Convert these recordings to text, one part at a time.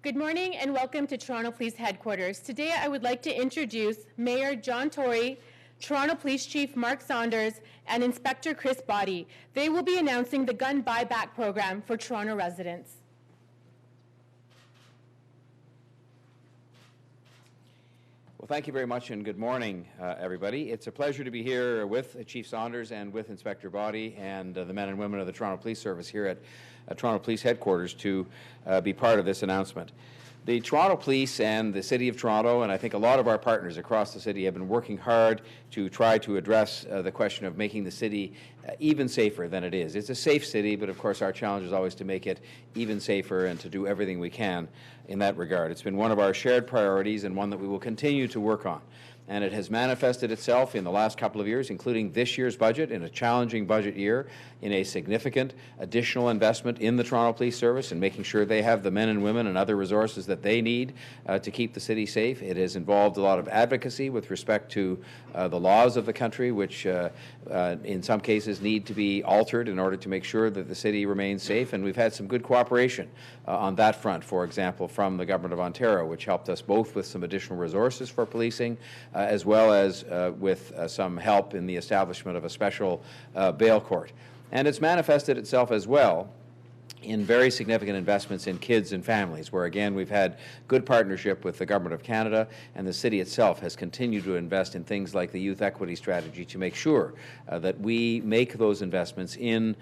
Good morning and welcome to Toronto Police Headquarters. Today I would like to introduce Mayor John Tory, Toronto Police Chief Mark Saunders, and Inspector Chris Boddy. They will be announcing the Gun Buyback program for Toronto residents. Well, thank you very much and good morning, everybody. It's a pleasure to be here with Chief Saunders and with Inspector Boddy and the men and women of the Toronto Police Service here at Toronto Police Headquarters to be part of this announcement. The Toronto Police and the City of Toronto, and I think a lot of our partners across the city, have been working hard to try to address the question of making the city even safer than it is. It's a safe city, but of course our challenge is always to make it even safer and to do everything we can in that regard. It's been one of our shared priorities and one that we will continue to work on. And it has manifested itself in the last couple of years, including this year's budget, in a challenging budget year, in a significant additional investment in the Toronto Police Service and making sure they have the men and women and other resources that they need to keep the city safe. It has involved a lot of advocacy with respect to the laws of the country, which in some cases need to be altered in order to make sure that the city remains safe. And we've had some good cooperation on that front, for example, from the Government of Ontario, which helped us both with some additional resources for policing, as well as with some help in the establishment of a special bail court. And it's manifested itself as well in very significant investments in kids and families, where again we've had good partnership with the Government of Canada, and the city itself has continued to invest in things like the youth equity strategy to make sure that we make those investments in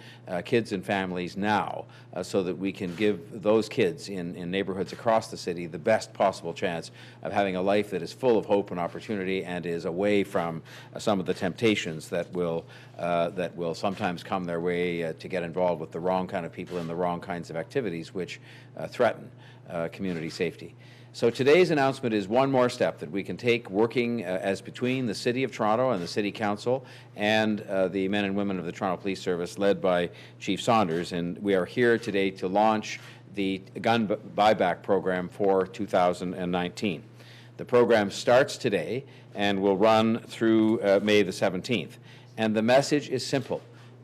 kids and families now, so that we can give those kids in neighborhoods across the city the best possible chance of having a life that is full of hope and opportunity and is away from some of the temptations that will sometimes come their way to get involved with the wrong kind of people in the wrong kinds of activities which threaten community safety. So today's announcement is one more step that we can take working as between the City of Toronto and the City Council and the men and women of the Toronto Police Service led by Chief Saunders. And we are here today to launch the Gun Buyback program for 2019. The program starts today and will run through May the 17th. And the message is simple: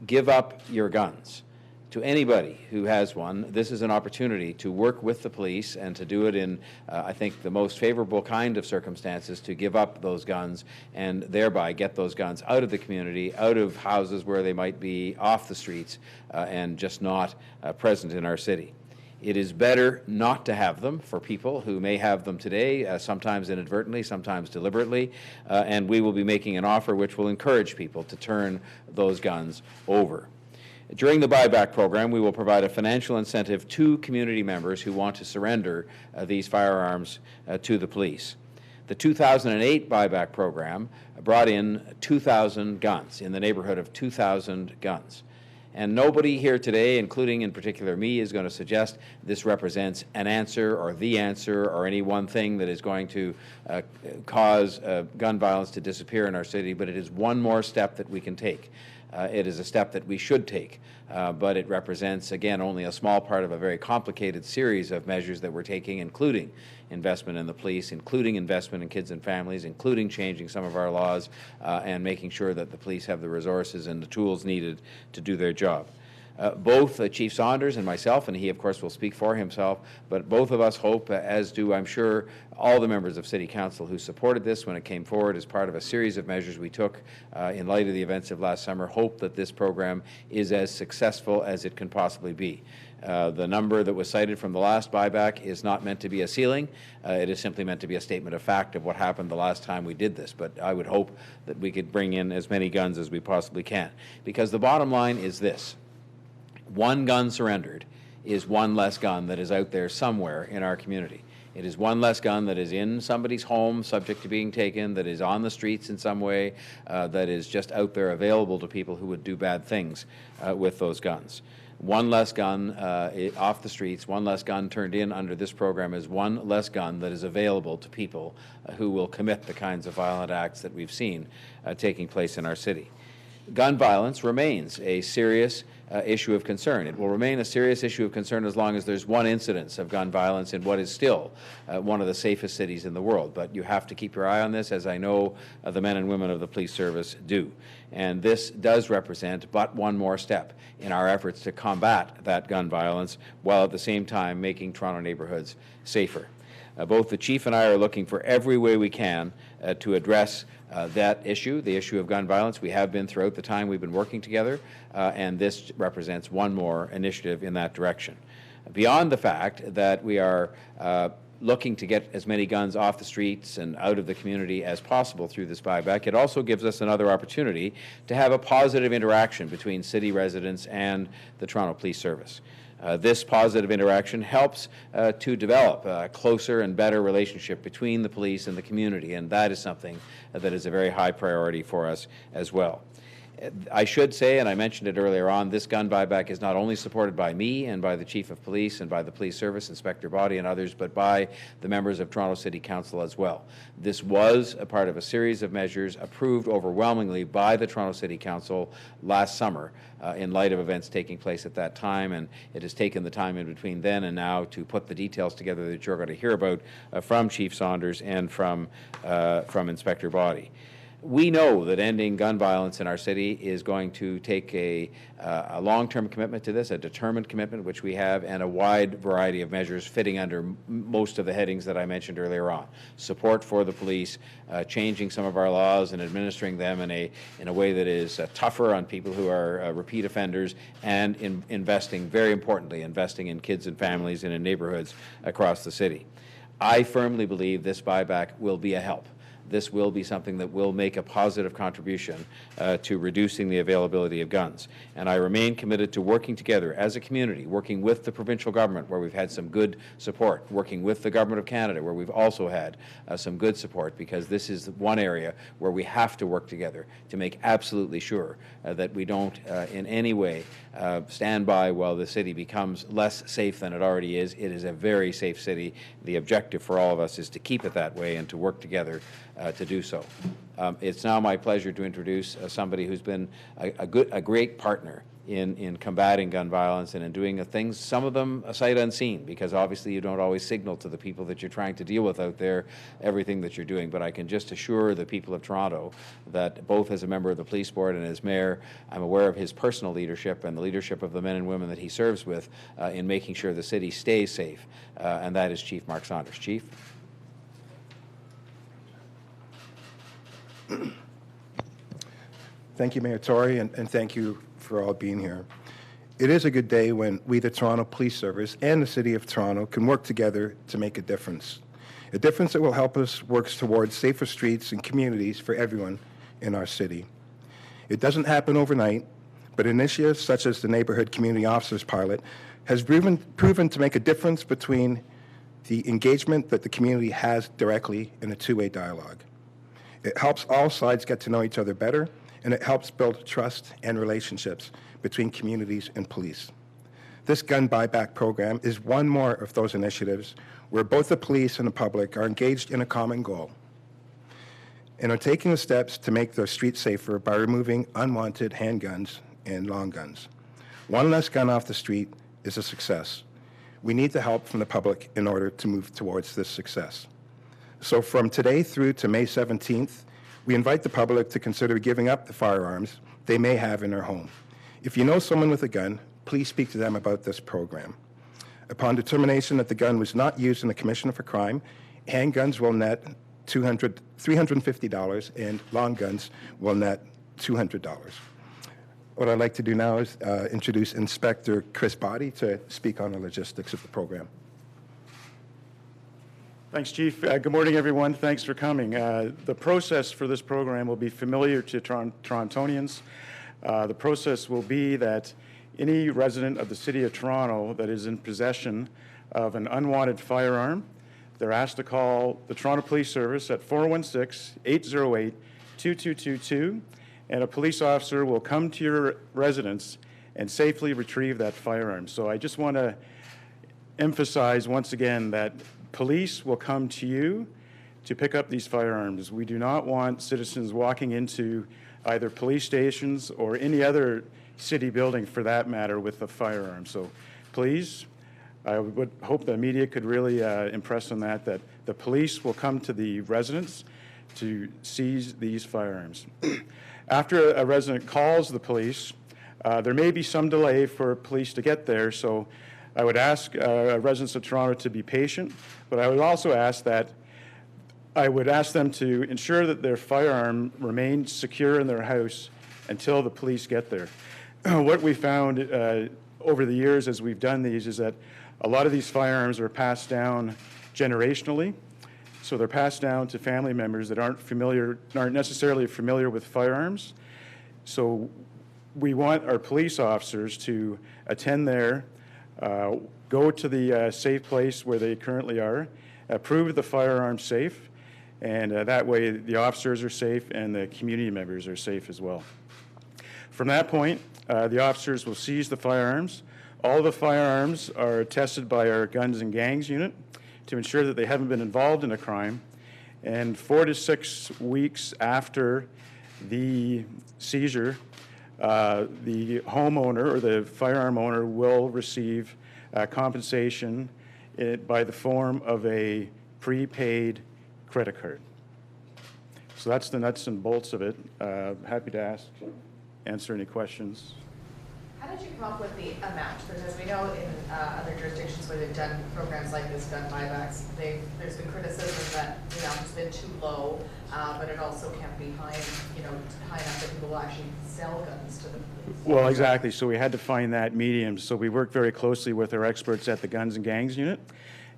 give up your guns. To anybody who has one, this is an opportunity to work with the police and to do it in, I think, the most favorable kind of circumstances, to give up those guns and thereby get those guns out of the community, out of houses where they might be off the streets and just not present in our city. It is better not to have them for people who may have them today, sometimes inadvertently, sometimes deliberately, and we will be making an offer which will encourage people to turn those guns over. During the buyback program, we will provide a financial incentive to community members who want to surrender these firearms to the police. The 2008 buyback program brought in 2,000 guns, in the neighborhood of 2,000 guns. And nobody here today, including in particular me, is going to suggest this represents an answer or the answer or any one thing that is going to cause gun violence to disappear in our city, but it is one more step that we can take. It is a step that we should take, but it represents, again, only a small part of a very complicated series of measures that we're taking, including investment in the police, including investment in kids and families, including changing some of our laws, and making sure that the police have the resources and the tools needed to do their job. Both Chief Saunders and myself, and he of course will speak for himself, but both of us hope, as do I'm sure all the members of City Council who supported this when it came forward as part of a series of measures we took in light of the events of last summer, hope that this program is as successful as it can possibly be. The number that was cited from the last buyback is not meant to be a ceiling. It is simply meant to be a statement of fact of what happened the last time we did this. But I would hope that we could bring in as many guns as we possibly can. Because the bottom line is this: one gun surrendered is one less gun that is out there somewhere in our community. It is one less gun that is in somebody's home subject to being taken, that is on the streets in some way, that is just out there available to people who would do bad things with those guns. One less gun off the streets, one less gun turned in under this program is one less gun that is available to people who will commit the kinds of violent acts that we've seen taking place in our city. Gun violence remains a serious issue of concern. It will remain a serious issue of concern as long as there's one incidence of gun violence in what is still one of the safest cities in the world. But you have to keep your eye on this, as I know the men and women of the police service do. And this does represent but one more step in our efforts to combat that gun violence while at the same time making Toronto neighborhoods safer. Both the Chief and I are looking for every way we can to address that issue, the issue of gun violence. We have been throughout the time we've been working together, and this represents one more initiative in that direction. Beyond the fact that we are looking to get as many guns off the streets and out of the community as possible through this buyback, it also gives us another opportunity to have a positive interaction between city residents and the Toronto Police Service. This positive interaction helps to develop a closer and better relationship between the police and the community, and that is something that is a very high priority for us as well. I should say, and I mentioned it earlier on, this gun buyback is not only supported by me and by the Chief of Police and by the Police Service, Inspector Body and others, but by the members of Toronto City Council as well. This was a part of a series of measures approved overwhelmingly by the Toronto City Council last summer in light of events taking place at that time, and it has taken the time in between then and now to put the details together that you're going to hear about from Chief Saunders and from Inspector Body. We know that ending gun violence in our city is going to take a long-term commitment to this, a determined commitment, which we have, and a wide variety of measures fitting under most of the headings that I mentioned earlier on. Support for the police, changing some of our laws and administering them in a way that is tougher on people who are repeat offenders, and investing, very importantly, investing in kids and families and in neighborhoods across the city. I firmly believe this buyback will be a help. This will be something that will make a positive contribution to reducing the availability of guns. And I remain committed to working together as a community, working with the provincial government, where we've had some good support, working with the Government of Canada, where we've also had some good support, because this is one area where we have to work together to make absolutely sure that we don't in any way stand by while the city becomes less safe than it already is. It is a very safe city. The objective for all of us is to keep it that way and to work together to do so. It's now my pleasure to introduce somebody who's been a great partner in combating gun violence and in doing things, some of them sight unseen, because obviously you don't always signal to the people that you're trying to deal with out there everything that you're doing. But I can just assure the people of Toronto that both as a member of the police board and as mayor, I'm aware of his personal leadership and the leadership of the men and women that he serves with in making sure the city stays safe, and that is Chief Mark Saunders. Chief? Thank you, Mayor Tory, and thank you for all being here. It is a good day when we, the Toronto Police Service and the City of Toronto, can work together to make a difference that will help us work towards safer streets and communities for everyone in our city. It doesn't happen overnight, but initiatives such as the Neighborhood Community Officers Pilot has proven to make a difference between the engagement that the community has directly in a two-way dialogue. It helps all sides get to know each other better, and it helps build trust and relationships between communities and police. This gun buyback program is one more of those initiatives where both the police and the public are engaged in a common goal and are taking the steps to make their streets safer by removing unwanted handguns and long guns. One less gun off the street is a success. We need the help from the public in order to move towards this success. So from today through to May 17th, we invite the public to consider giving up the firearms they may have in their home. If you know someone with a gun, please speak to them about this program. Upon determination that the gun was not used in the commission of a crime, handguns will net $350 and long guns will net $200. What I'd like to do now is introduce Inspector Chris Body to speak on the logistics of the program. Thanks, Chief. Good morning, everyone. Thanks for coming. The process for this program will be familiar to Torontonians. The process will be that any resident of the City of Toronto that is in possession of an unwanted firearm, they're asked to call the Toronto Police Service at 416-808-2222, and a police officer will come to your residence and safely retrieve that firearm. So I just want to emphasize once again that police will come to you to pick up these firearms. We do not want citizens walking into either police stations or any other city building for that matter with a firearm. So please, I would hope the media could really impress on that the police will come to the residents to seize these firearms. After a resident calls the police, there may be some delay for police to get there, so I would ask residents of Toronto to be patient, but I would also ask them to ensure that their firearm remains secure in their house until the police get there. What we found over the years as we've done these is that a lot of these firearms are passed down generationally. So they're passed down to family members that aren't necessarily familiar with firearms. So we want our police officers to attend there, go to the safe place where they currently are, prove the firearm safe, and that way the officers are safe and the community members are safe as well. From that point, the officers will seize the firearms. All the firearms are tested by our Guns and Gangs unit to ensure that they haven't been involved in a crime. And 4 to 6 weeks after the seizure, the homeowner or the firearm owner will receive compensation by the form of a prepaid credit card. So that's the nuts and bolts of it. Happy to answer any questions. How did you come up with the amount? Because as we know in other jurisdictions where they've done programs like this, gun buybacks, there's been criticism that the amount has been too low, but it also can't be high enough that people will actually sell guns to the police. Well, exactly. So we had to find that medium. So we worked very closely with our experts at the Guns and Gangs unit,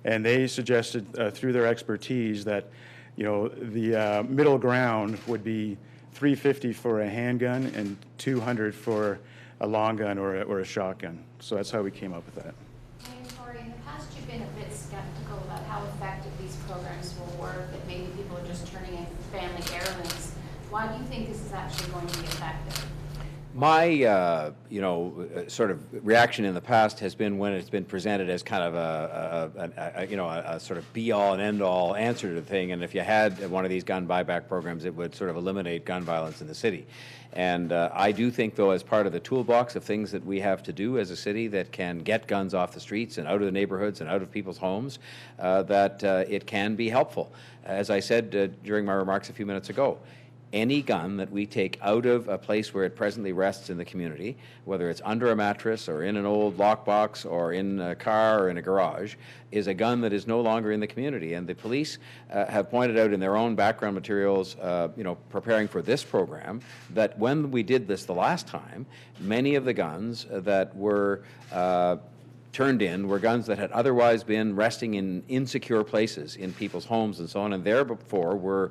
and they suggested through their expertise that the middle ground would be $350 for a handgun and $200 for a long gun or a shotgun. So that's how we came up with that. And Tory, in the past you've been a bit skeptical about how effective these programs will work, that maybe people are just turning in family heirlooms. Why do you think this is actually going to be effective? My, sort of reaction in the past has been when it's been presented as kind of a sort of be-all and end-all answer to the thing. And if you had one of these gun buyback programs, it would sort of eliminate gun violence in the city. And I do think, though, as part of the toolbox of things that we have to do as a city that can get guns off the streets and out of the neighborhoods and out of people's homes, that it can be helpful. As I said during my remarks a few minutes ago, any gun that we take out of a place where it presently rests in the community, whether it's under a mattress or in an old lockbox or in a car or in a garage, is a gun that is no longer in the community. And the police have pointed out in their own background materials, preparing for this program, that when we did this the last time, many of the guns that were turned in were guns that had otherwise been resting in insecure places in people's homes and so on, and therefore were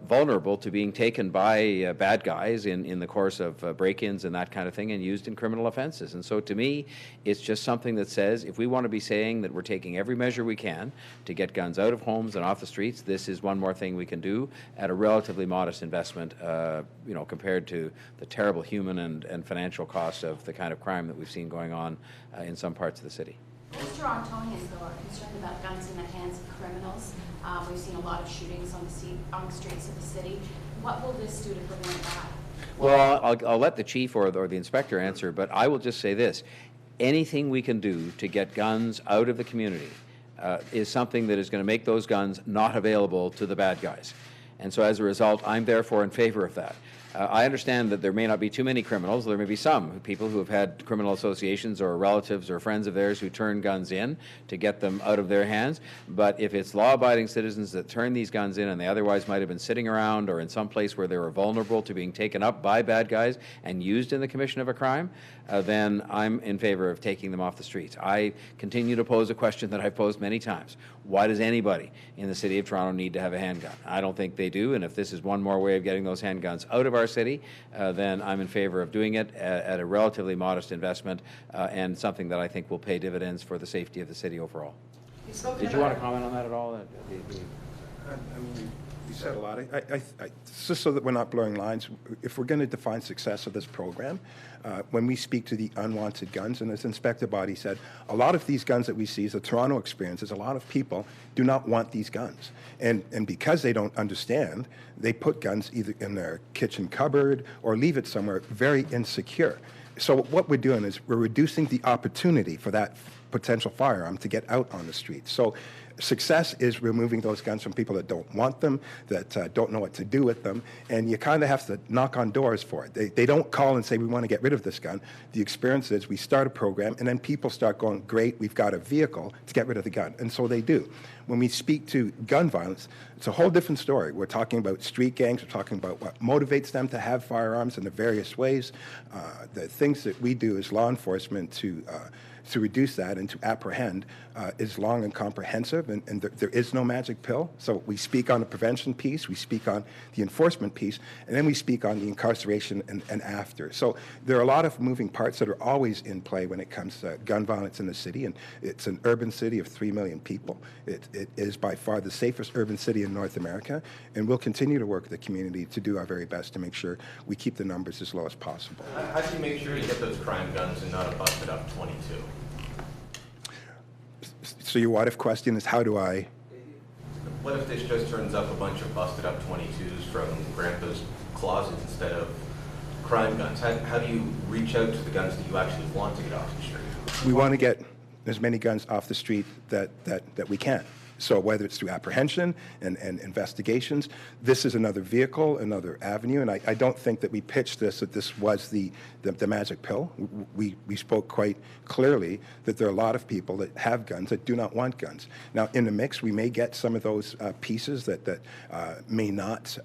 vulnerable to being taken by bad guys in the course of break-ins and that kind of thing, and used in criminal offenses. And so to me, it's just something that says if we want to be saying that we're taking every measure we can to get guns out of homes and off the streets, this is one more thing we can do at a relatively modest investment, compared to the terrible human and financial cost of the kind of crime that we've seen going on in some parts of the city. Most Torontonians, though, are concerned about guns in the hands of criminals. We've seen a lot of shootings on the streets of the city. What will this do to prevent that? Well, I'll let the chief or the inspector answer, but I will just say this. Anything we can do to get guns out of the community is something that is going to make those guns not available to the bad guys. And so as a result, I'm therefore in favor of that. I understand that there may not be too many criminals. There may be some people who have had criminal associations or relatives or friends of theirs who turn guns in to get them out of their hands. But if it's law-abiding citizens that turn these guns in and they otherwise might have been sitting around or in some place where they were vulnerable to being taken up by bad guys and used in the commission of a crime, then I'm in favor of taking them off the streets. I continue to pose a question that I've posed many times. Why does anybody in the city of Toronto need to have a handgun? I don't think they do, and if this is one more way of getting those handguns out of our city, then I'm in favor of doing it at a relatively modest investment and something that I think will pay dividends for the safety of the city overall. Did you want to comment on that at all? You said a lot. Just so that we're not blurring lines, if we're going to define success of this program, when we speak to the unwanted guns, and as Inspector Body said, a lot of these guns that we see, as the Toronto experience, is a lot of people do not want these guns. And because they don't understand, they put guns either in their kitchen cupboard or leave it somewhere very insecure. So what we're doing is we're reducing the opportunity for that potential firearm to get out on the street. So success is removing those guns from people that don't want them, that don't know what to do with them, and you kind of have to knock on doors for it. They don't call and say, we want to get rid of this gun. The experience is we start a program, and then people start going, great, we've got a vehicle to get rid of the gun, and so they do. When we speak to gun violence, it's a whole different story. We're talking about street gangs, we're talking about what motivates them to have firearms in the various ways, the things that we do as law enforcement to reduce that and to apprehend is long and comprehensive, and there is no magic pill. So we speak on the prevention piece, we speak on the enforcement piece, and then we speak on the incarceration and after. So there are a lot of moving parts that are always in play when it comes to gun violence in the city, and it's an urban city of 3 million people. It is by far the safest urban city in North America, and we'll continue to work with the community to do our very best to make sure we keep the numbers as low as possible. How do you make sure you get those crime guns and not a busted up 22? So your what if question is how do I? What if this just turns up a bunch of busted up 22s from Grandpa's closet instead of crime guns? How do you reach out to the guns that you actually want to get off the street? We want to get as many guns off the street that we can. So whether it's through apprehension and investigations, this is another vehicle, another avenue, and I don't think that we pitched this, that this was the magic pill. We spoke quite clearly that there are a lot of people that have guns that do not want guns. Now, in the mix, we may get some of those pieces that may not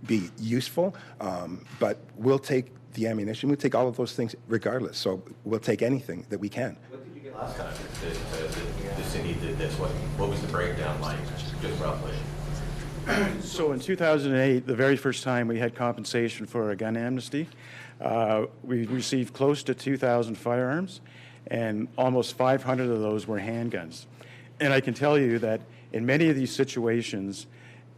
be useful, but we'll take the ammunition, we'll take all of those things regardless, so we'll take anything that we can. What did you get last time the city did this? What was the breakdown like, just roughly? So in 2008, the very first time we had compensation for a gun amnesty, we received close to 2,000 firearms, and almost 500 of those were handguns. And I can tell you that in many of these situations,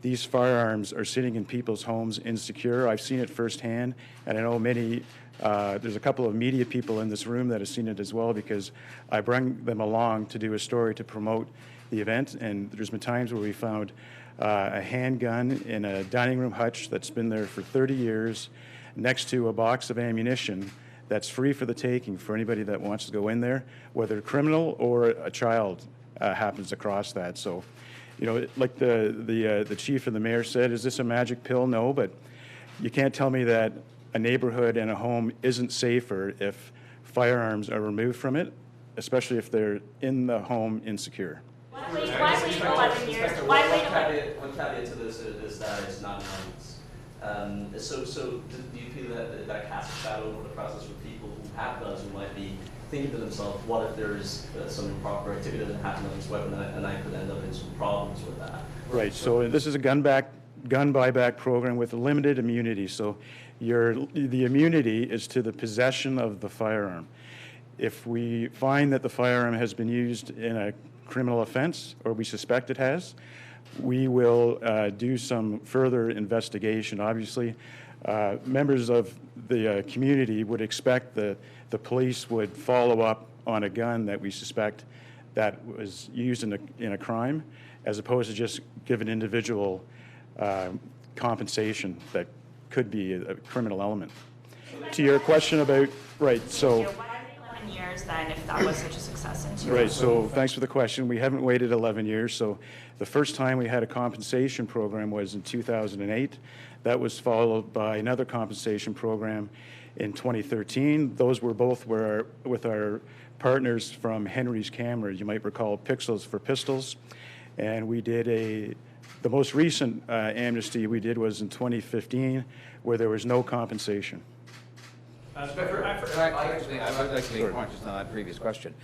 these firearms are sitting in people's homes insecure. I've seen it firsthand, and I know many, there's a couple of media people in this room that have seen it as well, because I bring them along to do a story to promote the event, and there's been times where we found a handgun in a dining room hutch that's been there for 30 years next to a box of ammunition that's free for the taking for anybody that wants to go in there, whether a criminal or a child happens across that. So, you know, like the chief and the mayor said, is this a magic pill? No, but you can't tell me that a neighborhood and a home isn't safer if firearms are removed from it, especially if they're in the home insecure. Why wait 11 years? Why wait? One caveat to this is that it's not anonymous. So do you feel that casts a shadow over the process for people who have guns, who might be thinking to themselves, what if there's some improper activity that happened on this weapon, and I could end up in some problems with that? Right, so this is a gun buyback program with limited immunity. So the immunity is to the possession of the firearm. If we find that the firearm has been used in a criminal offense, or we suspect it has, we will do some further investigation. Obviously, members of the community would expect that the police would follow up on a gun that we suspect that was used in a crime, as opposed to just give an individual compensation that could be a criminal element. To your question about, right, so... Why 11 years then, if that was such a success? Right, so thanks for the question. We haven't waited 11 years. So the first time we had a compensation program was in 2008. That was followed by another compensation program in 2013. Those were both with our partners from Henry's Camera. You might recall Pixels for Pistols. And we did the most recent amnesty we did was in 2015, where there was no compensation. I'd like to make a point just on that previous question,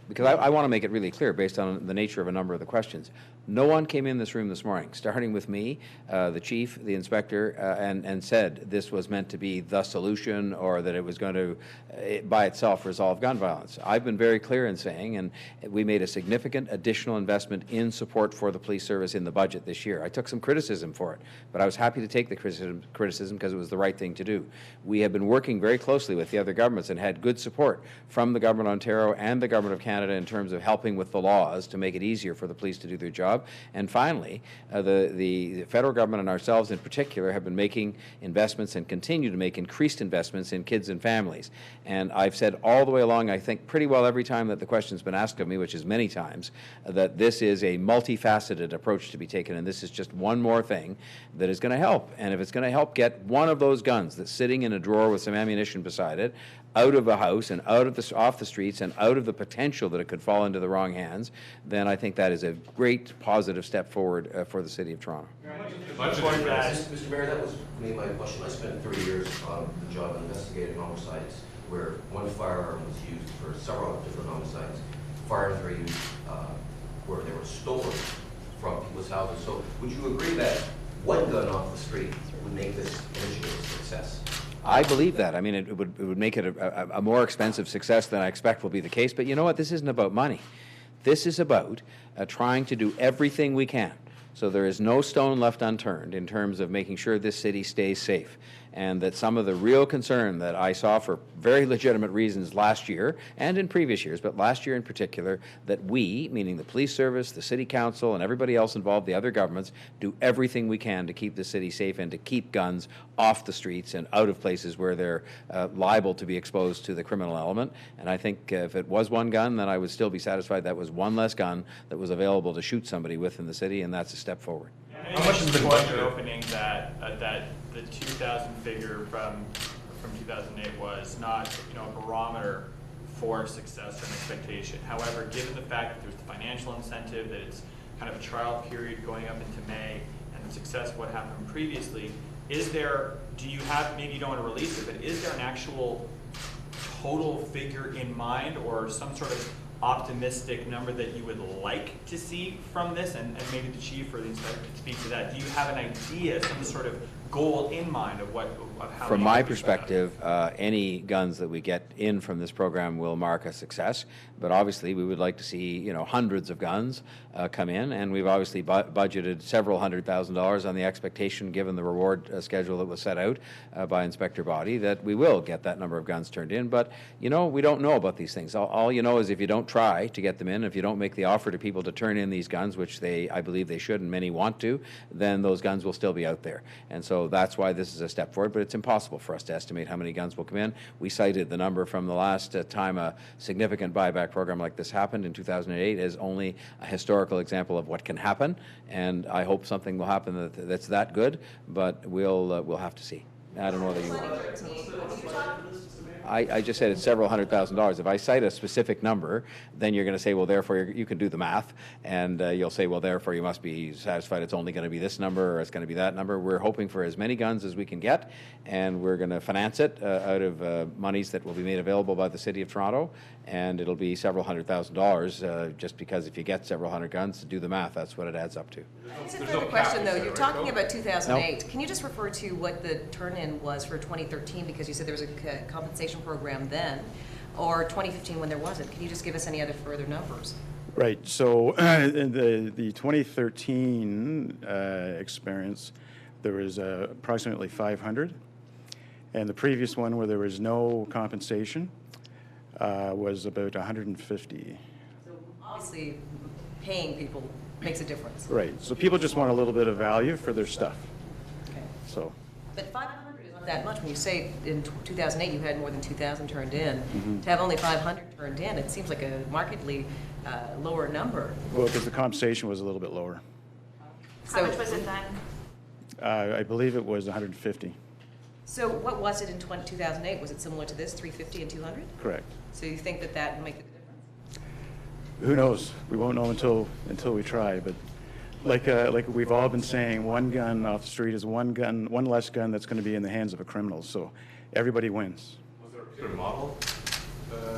because I want to make it really clear based on the nature of a number of the questions. No one came in this room this morning, starting with me, the chief, the inspector, and said this was meant to be the solution, or that it was going to, by itself, resolve gun violence. I've been very clear in saying, and we made a significant additional investment in support for the police service in the budget this year. I took some criticism for it, but I was happy to take the criticism because it was the right thing to do. We have been working very closely with the other governments and had good support from the Government of Ontario and the Government of Canada Canada in terms of helping with the laws to make it easier for the police to do their job. And finally, the federal government and ourselves in particular have been making investments and continue to make increased investments in kids and families. And I've said all the way along, I think pretty well every time that the question's been asked of me, which is many times, that this is a multifaceted approach to be taken, and this is just one more thing that is going to help. And if it's going to help get one of those guns that's sitting in a drawer with some ammunition beside it out of a house and off the streets and out of the potential that it could fall into the wrong hands, then I think that is a great positive step forward for the City of Toronto. Mr. Mayor, that was my question. I spent 3 years on the job investigating homicides where one firearm was used for several different homicides. Firearms were used where they were stolen from people's houses. So would you agree that one gun off the street would make this initiative a success? I believe that. I mean, it would make it a more expensive success than I expect will be the case. But you know what? This isn't about money. This is about trying to do everything we can so there is no stone left unturned in terms of making sure this city stays safe. And that some of the real concern that I saw for very legitimate reasons last year and in previous years, but last year in particular, that we, meaning the police service, the city council, and everybody else involved, the other governments, do everything we can to keep the city safe and to keep guns off the streets and out of places where they're liable to be exposed to the criminal element. And I think if it was one gun, then I would still be satisfied that was one less gun that was available to shoot somebody with in the city, and that's a step forward. How much has been budgeted? Opening that the 2,000 figure from 2008 was not a barometer for success or an expectation. However, given the fact that there's the financial incentive, that it's kind of a trial period going up into May, and the success of what happened previously, do you have, maybe you don't want to release it, but is there an actual total figure in mind or some sort of optimistic number that you would like to see from this, and maybe the chief or the inspector could speak to that? Do you have an idea, some sort of goal in mind of how? From my perspective, any guns that we get in from this program will mark a success. But obviously, we would like to see hundreds of guns come in, and we've obviously budgeted several $100,000 on the expectation, given the reward schedule that was set out by Inspector Body, that we will get that number of guns turned in. But we don't know about these things. All you know is if you don't try to get them in, if you don't make the offer to people to turn in these guns, which I believe they should and many want to, then those guns will still be out there. And so that's why this is a step forward, but it's impossible for us to estimate how many guns will come in. We cited the number from the last time a significant buyback program like this happened in 2008 as only a historical example of what can happen, and I hope something will happen that's that good, but we'll have to see. I don't know whether you want. I just said it's several $100,000. If I cite a specific number, then you're going to say, well, therefore you can do the math, and you'll say, well, therefore you must be satisfied it's only going to be this number or it's going to be that number. We're hoping for as many guns as we can get, and we're going to finance it out of monies that will be made available by the City of Toronto, and it'll be several $100,000 just because if you get several hundred guns, to do the math, that's what it adds up to. Just a further question, though. You're talking about 2008. No. Can you just refer to what the turn-in was for 2013, because you said there was a compensation program then, or 2015 when there wasn't? Can you just give us any other further numbers? Right. So in the 2013 experience, there was approximately 500, and the previous one where there was no compensation was about 150. So obviously, paying people makes a difference. Right. So people just want a little bit of value for their stuff. Okay. So. But 500 is not that much. When you say in 2008 you had more than 2,000 turned in, Mm-hmm. to have only 500 turned in, it seems like a markedly lower number. Well, because the compensation was a little bit lower. How much was it then? I believe it was 150. So what was it in 2008? Was it similar to this, 350 and 200? Correct. So you think that that will make the difference? Who knows? We won't know until we try. But like we've all been saying, one gun off the street is one less gun that's going to be in the hands of a criminal. So everybody wins. Was there a particular model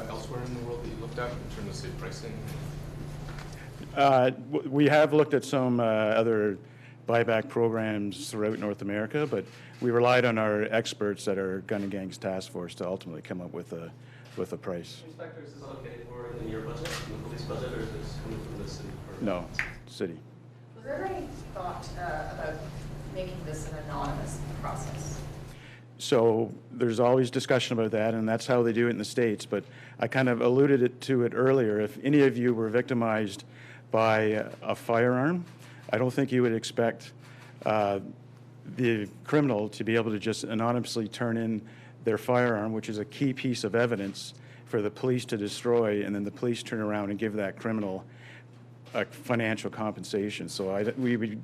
elsewhere in the world that you looked at in terms of, say, pricing? We have looked at some other buyback programs throughout North America, but we relied on our experts at our Gun and Gangs Task Force to ultimately come up with a price. Inspector, is this allocated for in your budget, in the police budget, or is this coming from the city? No, city. Was there any thought about making this an anonymous process? So there's always discussion about that, and that's how they do it in the States. But I kind of alluded to it earlier. If any of you were victimized by a firearm, I don't think you would expect the criminal to be able to just anonymously turn in their firearm, which is a key piece of evidence for the police to destroy, and then the police turn around and give that criminal a financial compensation. So we would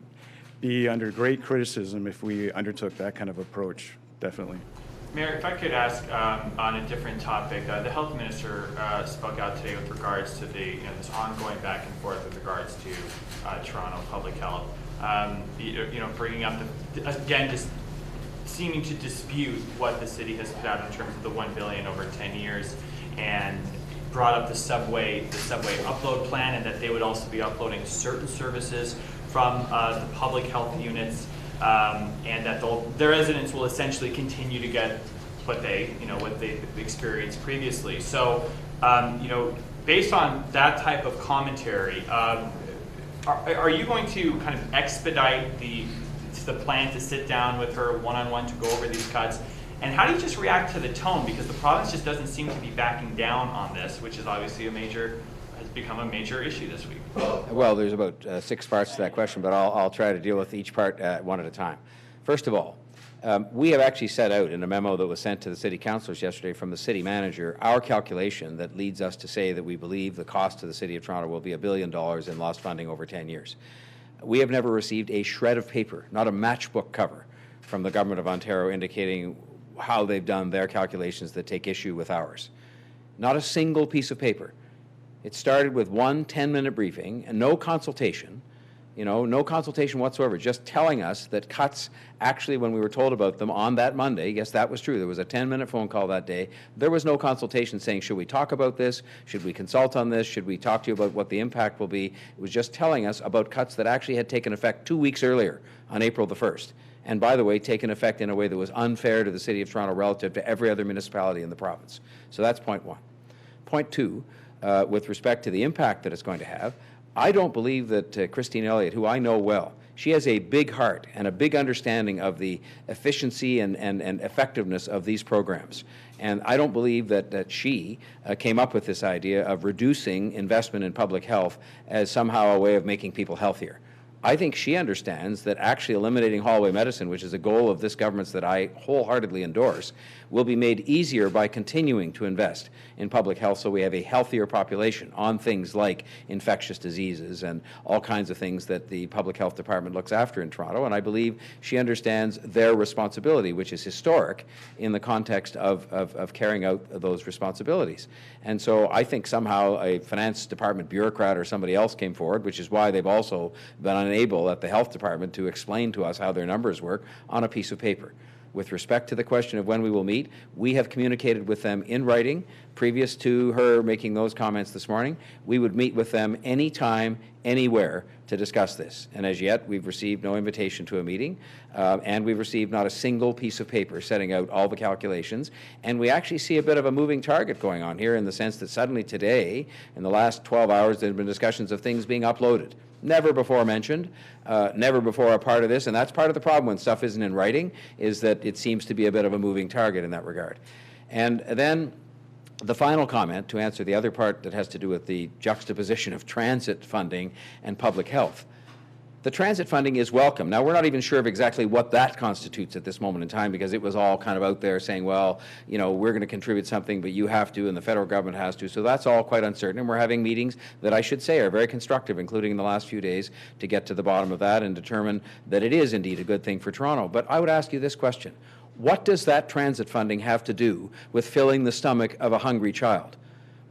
be under great criticism if we undertook that kind of approach, definitely. Mayor, if I could ask on a different topic, the health minister spoke out today with regards to the this ongoing back and forth with regards to Toronto public health. Bringing up again, just seeming to dispute what the city has put out in terms of the $1 billion over 10 years, and brought up the subway upload plan, and that they would also be uploading certain services from the public health units, and that the residents will essentially continue to get what they experienced previously. So, based on that type of commentary, are you going to kind of expedite the plan to sit down with her one-on-one to go over these cuts? And how do you just react to the tone? Because the province just doesn't seem to be backing down on this, which is obviously has become a major issue this week. Well, there's about 6 parts to that question, but I'll try to deal with each part one at a time. First of all, we have actually set out in a memo that was sent to the city councillors yesterday from the city manager our calculation that leads us to say that we believe the cost to the city of Toronto will be $1 billion in lost funding over 10 years. We have never received a shred of paper, not a matchbook cover, from the government of Ontario indicating how they've done their calculations that take issue with ours. Not a single piece of paper. It started with one 10-minute briefing and no consultation, no consultation whatsoever, just telling us that cuts, actually when we were told about them on that Monday, yes, that was true, there was a 10-minute phone call that day, there was no consultation saying, should we talk about this, should we consult on this, should we talk to you about what the impact will be. It was just telling us about cuts that actually had taken effect 2 weeks earlier on April the 1st. And by the way, taken effect in a way that was unfair to the City of Toronto relative to every other municipality in the province. So that's point one. Point two, with respect to the impact that it's going to have, I don't believe that Christine Elliott, who I know well, she has a big heart and a big understanding of the efficiency and effectiveness of these programs. And I don't believe that she came up with this idea of reducing investment in public health as somehow a way of making people healthier. I think she understands that actually eliminating hallway medicine, which is a goal of this government's that I wholeheartedly endorse, will be made easier by continuing to invest in public health so we have a healthier population on things like infectious diseases and all kinds of things that the public health department looks after in Toronto. And I believe she understands their responsibility, which is historic in the context of carrying out those responsibilities. And so I think somehow a finance department bureaucrat or somebody else came forward, which is why they've also been unable at the health department to explain to us how their numbers work on a piece of paper. With respect to the question of when we will meet, we have communicated with them in writing previous to her making those comments this morning. We would meet with them anytime, anywhere to discuss this. And as yet, we've received no invitation to a meeting, and we've received not a single piece of paper setting out all the calculations. And we actually see a bit of a moving target going on here in the sense that suddenly today, in the last 12 hours, there have been discussions of things being uploaded. Never before mentioned, never before a part of this, and that's part of the problem when stuff isn't in writing, is that it seems to be a bit of a moving target in that regard. And then the final comment, to answer the other part that has to do with the juxtaposition of transit funding and public health. The transit funding is welcome. Now, we're not even sure of exactly what that constitutes at this moment in time because it was all kind of out there saying, well, we're going to contribute something, but you have to, and the federal government has to. So that's all quite uncertain, and we're having meetings that I should say are very constructive, including in the last few days, to get to the bottom of that and determine that it is indeed a good thing for Toronto. But I would ask you this question. What does that transit funding have to do with filling the stomach of a hungry child?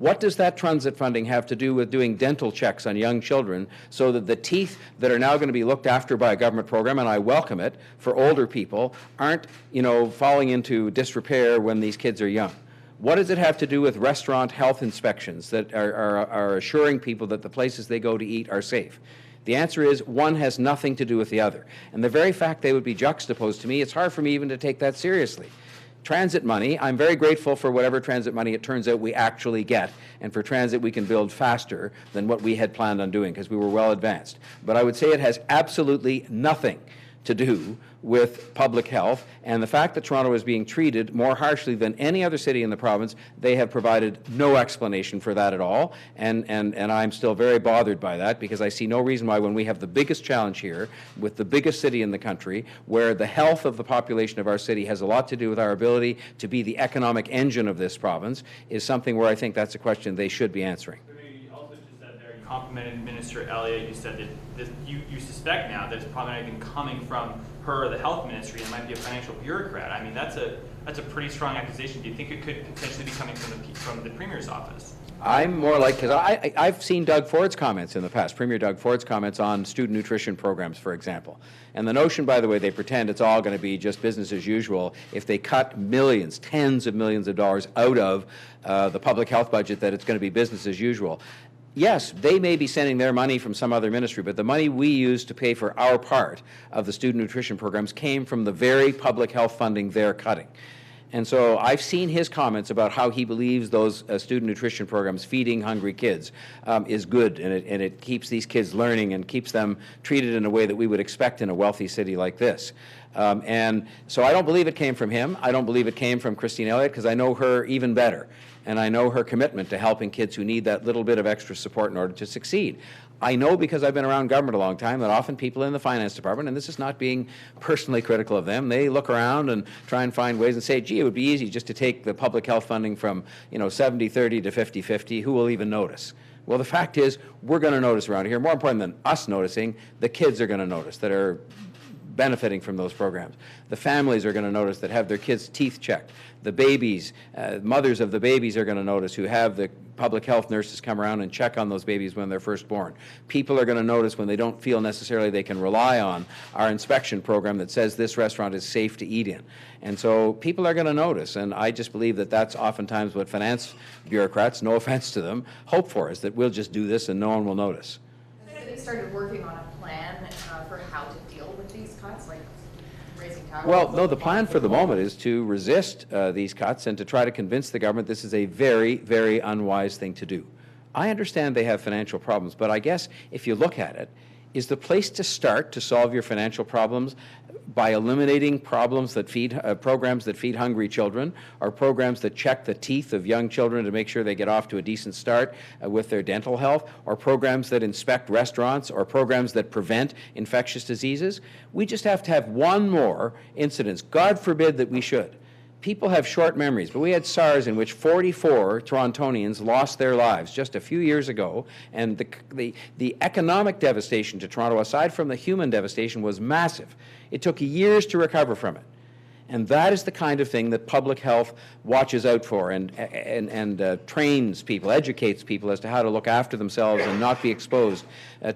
What does that transit funding have to do with doing dental checks on young children so that the teeth that are now going to be looked after by a government program, and I welcome it, for older people, aren't, falling into disrepair when these kids are young? What does it have to do with restaurant health inspections that are assuring people that the places they go to eat are safe? The answer is one has nothing to do with the other. And the very fact they would be juxtaposed to me, it's hard for me even to take that seriously. Transit money, I'm very grateful for whatever transit money it turns out we actually get. And for transit, we can build faster than what we had planned on doing because we were well advanced. But I would say it has absolutely nothing to do with public health, and the fact that Toronto is being treated more harshly than any other city in the province, they have provided no explanation for that at all, and I'm still very bothered by that, because I see no reason why, when we have the biggest challenge here with the biggest city in the country, where the health of the population of our city has a lot to do with our ability to be the economic engine of this province, is something where I think that's a question they should be answering. You also just said there, you complimented Minister Elliott, you said that you suspect now that it's probably not even coming from her or the health ministry, it might be a financial bureaucrat. I mean, that's a pretty strong accusation. Do you think it could potentially be coming from the Premier's office? I'm more like, because I've seen Doug Ford's comments in the past, Premier Doug Ford's comments on student nutrition programs, for example. And the notion, by the way, they pretend it's all going to be just business as usual if they cut millions, tens of millions of dollars out of the public health budget, that it's going to be business as usual. Yes, they may be sending their money from some other ministry, but the money we use to pay for our part of the student nutrition programs came from the very public health funding they're cutting. And so I've seen his comments about how he believes those student nutrition programs, feeding hungry kids, is good, and it keeps these kids learning and keeps them treated in a way that we would expect in a wealthy city like this. And so I don't believe it came from him. I don't believe it came from Christine Elliott, because I know her even better. And I know her commitment to helping kids who need that little bit of extra support in order to succeed. I know, because I've been around government a long time, that often people in the finance department, and this is not being personally critical of them, they look around and try and find ways and say, gee, it would be easy just to take the public health funding from 70-30 to 50-50, who will even notice? Well, the fact is, we're going to notice around here. More important than us noticing, the kids are going to notice that are benefiting from those programs. The families are going to notice that have their kids' teeth checked. The babies, mothers of the babies are going to notice, who have the public health nurses come around and check on those babies when they're first born. People are going to notice when they don't feel necessarily they can rely on our inspection program that says this restaurant is safe to eat in. And so people are going to notice, and I just believe that that's oftentimes what finance bureaucrats, no offense to them, hope for, is that we'll just do this and no one will notice. Has the city started working on a plan for how to deal with these cuts, like raising taxes? Well, no, the plan for the moment is to resist these cuts and to try to convince the government this is a very, very unwise thing to do. I understand they have financial problems, but I guess if you look at it, is the place to start to solve your financial problems by eliminating problems that feed programs that feed hungry children, or programs that check the teeth of young children to make sure they get off to a decent start with their dental health, or programs that inspect restaurants, or programs that prevent infectious diseases? We just have to have one more incidence. God forbid that we should. People have short memories, but we had SARS, in which 44 Torontonians lost their lives just a few years ago, and the economic devastation to Toronto, aside from the human devastation, was massive. It took years to recover from it. And that is the kind of thing that public health watches out for and trains people, educates people as to how to look after themselves and not be exposed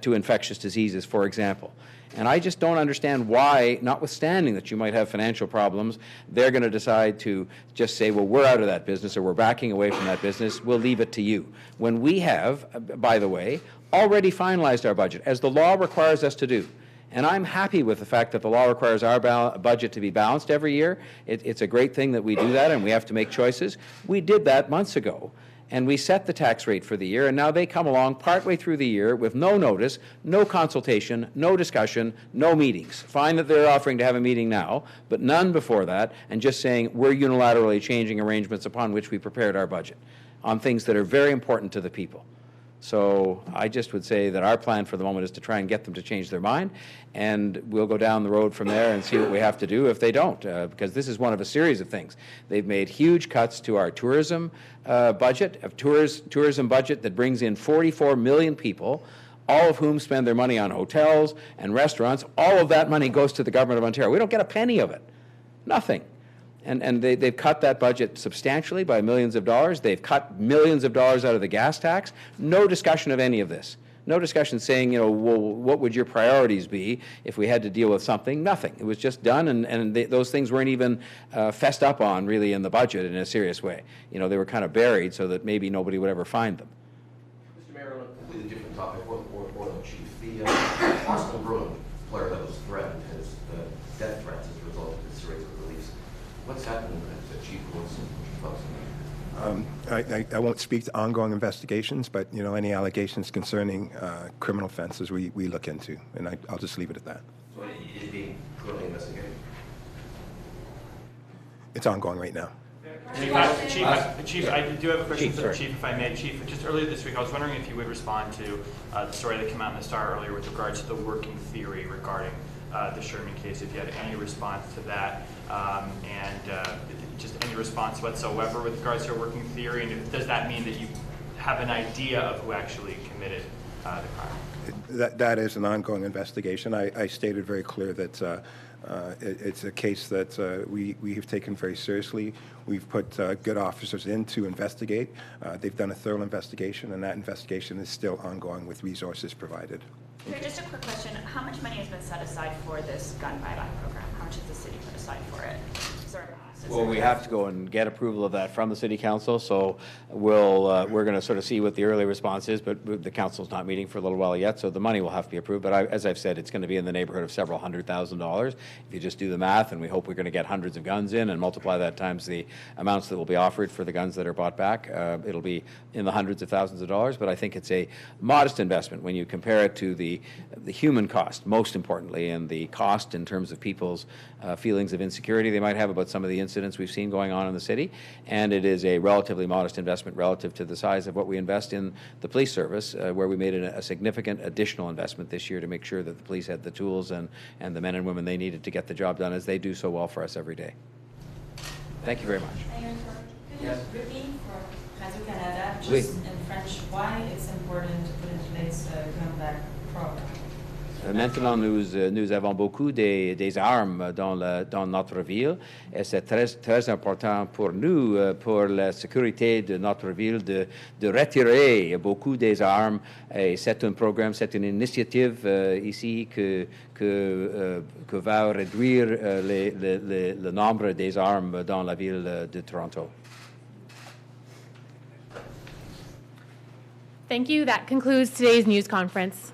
to infectious diseases, for example. And I just don't understand why, notwithstanding that you might have financial problems, they're going to decide to just say, well, we're out of that business, or we're backing away from that business, we'll leave it to you. When we have, by the way, already finalized our budget, as the law requires us to do. And I'm happy with the fact that the law requires our budget to be balanced every year. It's a great thing that we do that, and we have to make choices. We did that months ago. And we set the tax rate for the year, and now they come along partway through the year with no notice, no consultation, no discussion, no meetings. Fine that they're offering to have a meeting now, but none before that, and just saying we're unilaterally changing arrangements upon which we prepared our budget on things that are very important to the people. So I just would say that our plan for the moment is to try and get them to change their mind, and we'll go down the road from there and see what we have to do if they don't, because this is one of a series of things. They've made huge cuts to our tourism budget, tourism budget that brings in 44 million people, all of whom spend their money on hotels and restaurants. All of that money goes to the government of Ontario. We don't get a penny of it, nothing. And they've cut that budget substantially by millions of dollars. They've cut millions of dollars out of the gas tax. No discussion of any of this. No discussion saying, well, what would your priorities be if we had to deal with something? Nothing. It was just done, and those things weren't even fessed up on, really, in the budget in a serious way. They were kind of buried so that maybe nobody would ever find them. Mr. Mayor, on a completely different topic, or the chief, the Austin Bruin player that was threatened has death threats as a result of his surrender release. What's happened to Chief Wilson? I won't speak to ongoing investigations, but, you know, any allegations concerning criminal offenses we look into, and I'll just leave it at that. So is it being currently investigated? It's ongoing right now. Chief, I do have a question Chief, for the sorry. Chief, if I may. Chief, just earlier this week, I was wondering if you would respond to the story that came out in the Star earlier with regards to the working theory regarding the Sherman case, if you had any response to that, and just any response whatsoever with regards to your working theory, and does that mean that you have an idea of who actually committed the crime? That is an ongoing investigation. I stated very clear that it's a case that we have taken very seriously. We've put good officers in to investigate. They've done a thorough investigation, and that investigation is still ongoing with resources provided. Okay, just a quick question. How much money has been set aside for this gun buyback program? How much has the city put aside for it? Is there a cost? Well, we have to go and get approval of that from the city council, so we're going to sort of see what the early response is, but the council's not meeting for a little while yet, so the money will have to be approved. But as I've said, it's going to be in the neighborhood of several $100,000. If you just do the math, and we hope we're going to get hundreds of guns in and multiply that times the amounts that will be offered for the guns that are bought back, it'll be in the hundreds of thousands of dollars. But I think it's a modest investment when you compare it to the human cost, most importantly, and the cost in terms of people's feelings of insecurity they might have about some of the incidents we've seen going on in the city. And it is a relatively modest investment relative to the size of what we invest in the police service, where we made a significant additional investment this year to make sure that the police had the tools and the men and women they needed to get the job done, as they do so well for us every day. Thank you very much. Mayor, could you repeat for Radio Canada, just Oui. in French, why it's important to put in place the Gun Buyback program? Maintenant, nous avons beaucoup des armes dans notre ville, et c'est très important pour nous, pour la sécurité de notre ville, de retirer beaucoup des armes. Et c'est un programme, c'est une initiative ici que va réduire le nombre des armes dans la ville de Toronto. Thank you. That concludes today's news conference.